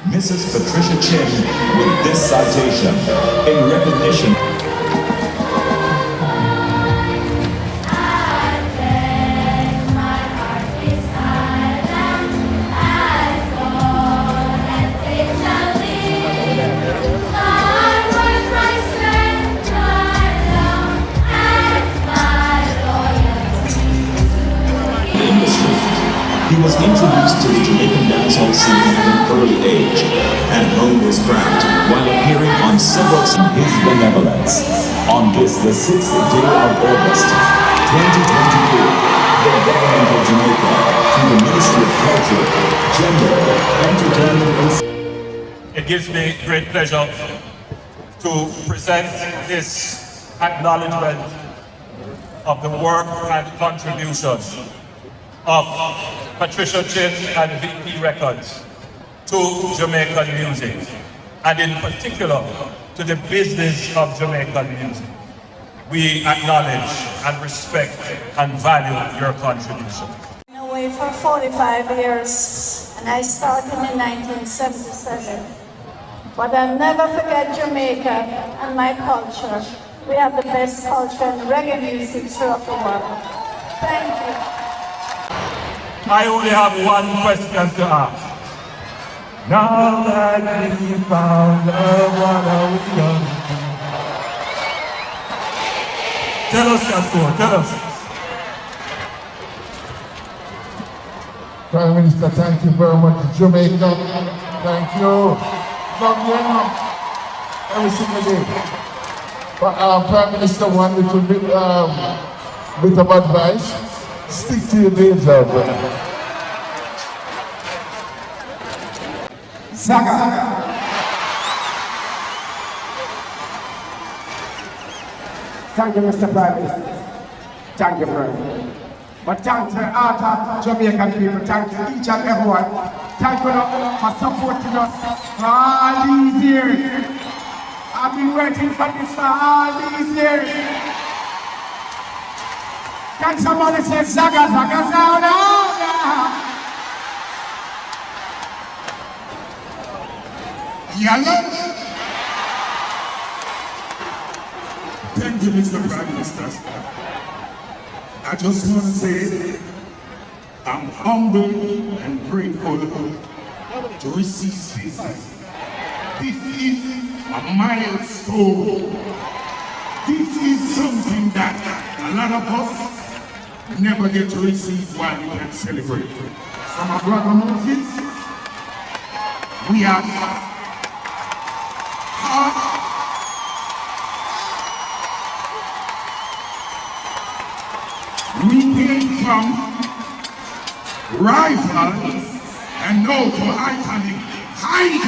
Mrs. Patricia Chin with this citation in recognition. He was introduced to the Jamaican dancehall scene at an early age and honed his craft while appearing on several in his benevolence. On this, the 6th day of August, 2024, the government of Jamaica, through the Ministry of Culture, Gender, Entertainment and... It gives me great pleasure to present this acknowledgement of the work and contribution of Patricia Chin and VP Records to Jamaican music, and in particular to the business of Jamaican music. We acknowledge and respect and value your contribution. I've been away for 45 years and I started in 1977. But I'll never forget Jamaica and my culture. We have the best culture and reggae music throughout the world. Thank you. I only have one question to ask. Now that we found love, what are we gonna do? Tell us, Cassius, tell us. Prime Minister, thank you very much. Jamaica, thank you. Love you enough every single day. But Prime Minister, one little bit of advice. Stick to your day job. Zaga. Thank you, Mr. Prime Minister. Thank you, friend. But thank to the art of Jamaican people. Thank you each and everyone. Thank you for supporting us for all these years. I've been waiting for this for all these years. Can somebody say Zaga, Zaga, Zaga? Yellow? Thank you, Mr. Prime Minister. I just want to say I'm humble and grateful to receive this. This is a milestone. This is something that a lot of us never get to receive while we can celebrate. So my brother Moses, we are we came from rivals and now to iconic high